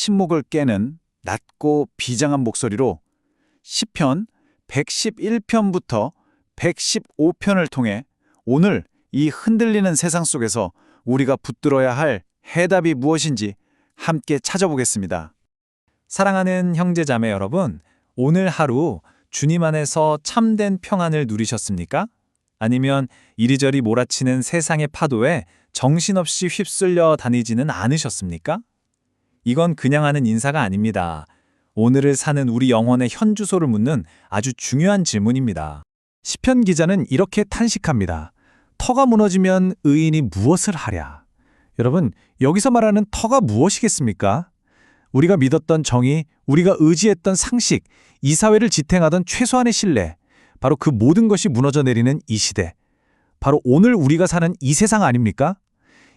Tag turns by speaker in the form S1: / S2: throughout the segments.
S1: 신목을 깨는 낮고 비장한 목소리로 시편 111편부터 115편을 통해 오늘 이 흔들리는 세상 속에서 우리가 붙들어야 할 해답이 무엇인지 함께 찾아보겠습니다.
S2: 사랑하는 형제자매 여러분, 오늘 하루 주님 안에서 참된 평안을 누리셨습니까? 아니면 이리저리 몰아치는 세상의 파도에 정신없이 휩쓸려 다니지는 않으셨습니까? 이건 그냥 하는 인사가 아닙니다. 오늘을 사는 우리 영혼의 현주소를 묻는 아주 중요한 질문입니다.
S3: 시편 기자는 이렇게 탄식합니다. 터가 무너지면 의인이 무엇을 하랴? 여러분, 여기서 말하는 터가 무엇이겠습니까? 우리가 믿었던 정의, 우리가 의지했던 상식, 이 사회를 지탱하던 최소한의 신뢰, 바로 그 모든 것이 무너져 내리는 이 시대. 바로 오늘 우리가 사는 이 세상 아닙니까?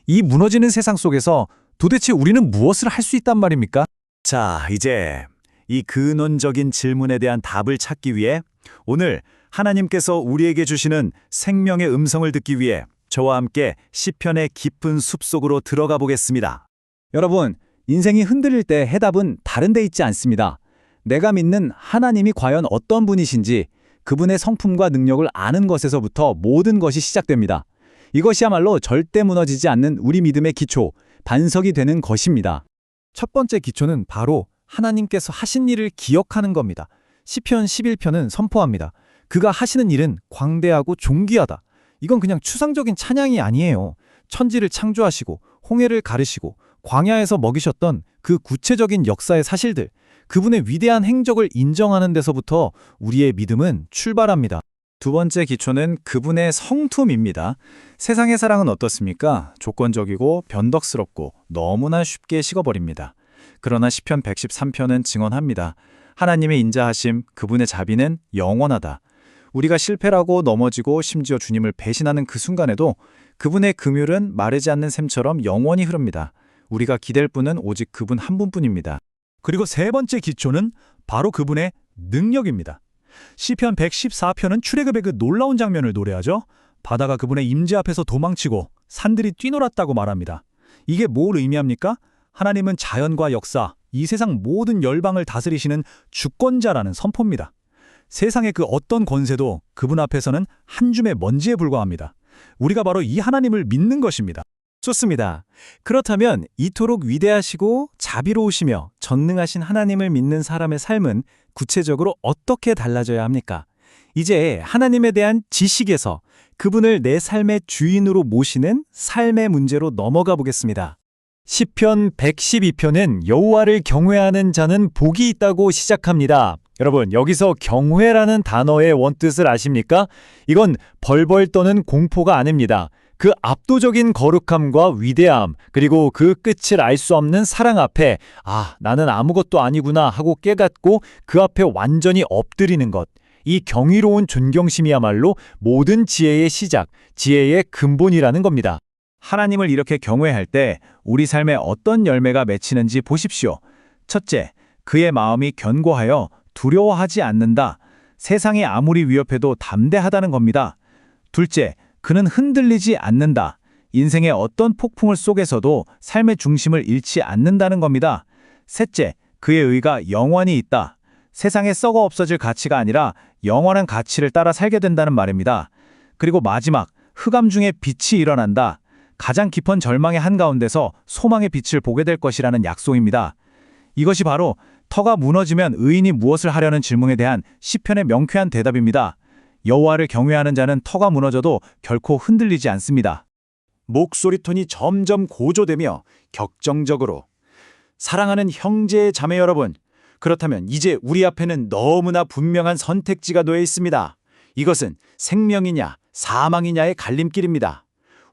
S3: 이 무너지는 세상 속에서 도대체 우리는 무엇을 할 수 있단 말입니까?
S1: 자, 이제 이 근원적인 질문에 대한 답을 찾기 위해 오늘 하나님께서 우리에게 주시는 생명의 음성을 듣기 위해 저와 함께 시편의 깊은 숲속으로 들어가 보겠습니다.
S3: 여러분, 인생이 흔들릴 때 해답은 다른 데 있지 않습니다. 내가 믿는 하나님이 과연 어떤 분이신지 그분의 성품과 능력을 아는 것에서부터 모든 것이 시작됩니다. 이것이야말로 절대 무너지지 않는 우리 믿음의 기초, 반석이 되는 것입니다. 첫 번째 기초는 바로 하나님께서 하신 일을 기억하는 겁니다. 시편 11편은 선포합니다. 그가 하시는 일은 광대하고 존귀하다. 이건 그냥 추상적인 찬양이 아니에요. 천지를 창조하시고 홍해를 가르시고 광야에서 먹이셨던 그 구체적인 역사의 사실들, 그분의 위대한 행적을 인정하는 데서부터 우리의 믿음은 출발합니다.
S2: 두 번째 기초는 그분의 성품입니다. 세상의 사랑은 어떻습니까? 조건적이고 변덕스럽고 너무나 쉽게 식어버립니다. 그러나 시편 113편은 증언합니다. 하나님의 인자하심, 그분의 자비는 영원하다. 우리가 실패라고 넘어지고 심지어 주님을 배신하는 그 순간에도 그분의 긍휼은 마르지 않는 샘처럼 영원히 흐릅니다. 우리가 기댈 분은 오직 그분 한 분뿐입니다.
S3: 그리고 세 번째 기초는 바로 그분의 능력입니다. 시편 114편은 출애굽의 그 놀라운 장면을 노래하죠. 바다가 그분의 임재 앞에서 도망치고 산들이 뛰놀았다고 말합니다. 이게 뭘 의미합니까? 하나님은 자연과 역사, 이 세상 모든 열방을 다스리시는 주권자라는 선포입니다. 세상의 그 어떤 권세도 그분 앞에서는 한 줌의 먼지에 불과합니다. 우리가 바로 이 하나님을 믿는 것입니다.
S2: 좋습니다. 그렇다면 이토록 위대하시고 자비로우시며 전능하신 하나님을 믿는 사람의 삶은 구체적으로 어떻게 달라져야 합니까? 이제 하나님에 대한 지식에서 그분을 내 삶의 주인으로 모시는 삶의 문제로 넘어가 보겠습니다.
S3: 시편 112편은 여호와를 경외하는 자는 복이 있다고 시작합니다. 여러분, 여기서 경외라는 단어의 원뜻을 아십니까? 이건 벌벌 떠는 공포가 아닙니다. 그 압도적인 거룩함과 위대함, 그리고 그 끝을 알 수 없는 사랑 앞에 나는 아무것도 아니구나 하고 깨닫고 그 앞에 완전히 엎드리는 것. 이 경이로운 존경심이야말로 모든 지혜의 시작, 지혜의 근본이라는 겁니다.
S1: 하나님을 이렇게 경외할 때 우리 삶에 어떤 열매가 맺히는지 보십시오. 첫째, 그의 마음이 견고하여 두려워하지 않는다. 세상이 아무리 위협해도 담대하다는 겁니다. 둘째, 그는 흔들리지 않는다. 인생의 어떤 폭풍을 속에서도 삶의 중심을 잃지 않는다는 겁니다. 셋째, 그의 의가 영원히 있다. 세상에 썩어 없어질 가치가 아니라 영원한 가치를 따라 살게 된다는 말입니다. 그리고 마지막, 흑암 중에 빛이 일어난다. 가장 깊은 절망의 한가운데서 소망의 빛을 보게 될 것이라는 약속입니다. 이것이 바로 터가 무너지면 의인이 무엇을 하려는 질문에 대한 시편의 명쾌한 대답입니다. 여호와를 경외하는 자는 터가 무너져도 결코 흔들리지 않습니다. 목소리 톤이 점점 고조되며 격정적으로. 사랑하는 형제 자매 여러분, 그렇다면 이제 우리 앞에는 너무나 분명한 선택지가 놓여 있습니다. 이것은 생명이냐 사망이냐의 갈림길입니다.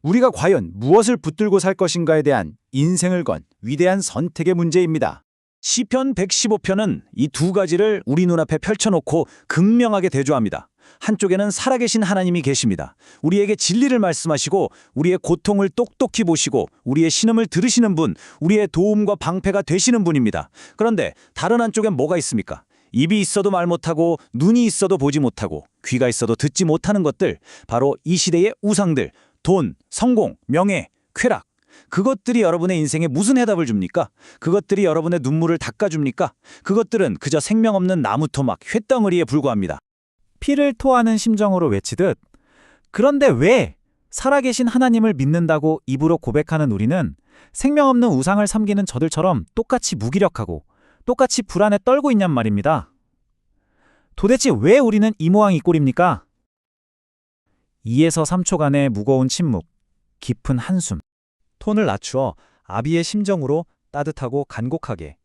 S1: 우리가 과연 무엇을 붙들고 살 것인가에 대한 인생을 건 위대한 선택의 문제입니다. 시편 115편은 이 두 가지를 우리 눈앞에 펼쳐놓고 극명하게 대조합니다. 한쪽에는 살아계신 하나님이 계십니다. 우리에게 진리를 말씀하시고 우리의 고통을 똑똑히 보시고 우리의 신음을 들으시는 분, 우리의 도움과 방패가 되시는 분입니다. 그런데 다른 한쪽엔 뭐가 있습니까? 입이 있어도 말 못하고 눈이 있어도 보지 못하고 귀가 있어도 듣지 못하는 것들, 바로 이 시대의 우상들, 돈, 성공, 명예, 쾌락.
S3: 그것들이 여러분의 인생에 무슨 해답을 줍니까? 그것들이 여러분의 눈물을 닦아줍니까? 그것들은 그저 생명 없는 나무토막, 쇳덩어리에 불과합니다. 피를 토하는 심정으로 외치듯 그런데 왜 살아계신 하나님을 믿는다고 입으로 고백하는 우리는 생명 없는 우상을 섬기는 저들처럼 똑같이 무기력하고 똑같이 불안에 떨고 있냔 말입니다. 도대체 왜 우리는 이 모양 이 꼴입니까? 2에서 3초간의 무거운 침묵, 깊은 한숨. 톤을 낮추어 아비의 심정으로 따뜻하고 간곡하게.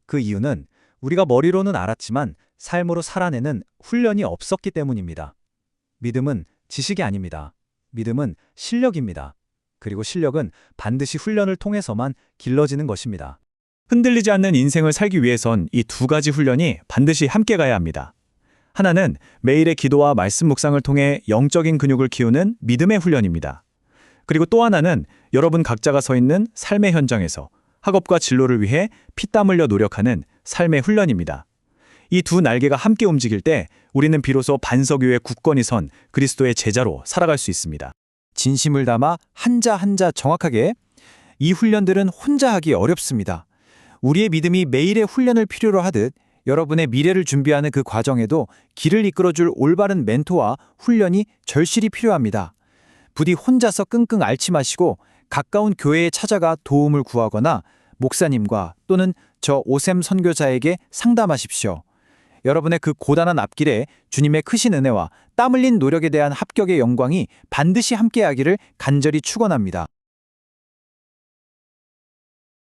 S3: 그 이유는 우리가 머리로는 알았지만 삶으로 살아내는 훈련이 없었기 때문입니다. 믿음은 지식이 아닙니다. 믿음은 실력입니다. 그리고 실력은 반드시 훈련을 통해서만 길러지는 것입니다. 흔들리지 않는 인생을 살기 위해선 이 두 가지 훈련이 반드시 함께 가야 합니다. 하나는 매일의 기도와 말씀 묵상을 통해 영적인 근육을 키우는 믿음의 훈련입니다. 그리고 또 하나는 여러분 각자가 서 있는 삶의 현장에서 학업과 진로를 위해 피땀 흘려 노력하는 삶의 훈련입니다. 이 두 날개가 함께 움직일 때 우리는 비로소 반석 위에 굳건히 선 그리스도의 제자로 살아갈 수 있습니다. 진심을 담아 한자 한자 정확하게. 이 훈련들은 혼자 하기 어렵습니다. 우리의 믿음이 매일의 훈련을 필요로 하듯 여러분의 미래를 준비하는 그 과정에도 길을 이끌어줄 올바른 멘토와 훈련이 절실히 필요합니다. 부디 혼자서 끙끙 앓지 마시고 가까운 교회에 찾아가 도움을 구하거나 목사님과 또는 저 오셈 선교사에게 상담하십시오. 여러분의 그 고단한 앞길에 주님의 크신 은혜와 땀 흘린 노력에 대한 합격의 영광이 반드시 함께하기를 간절히 축원합니다.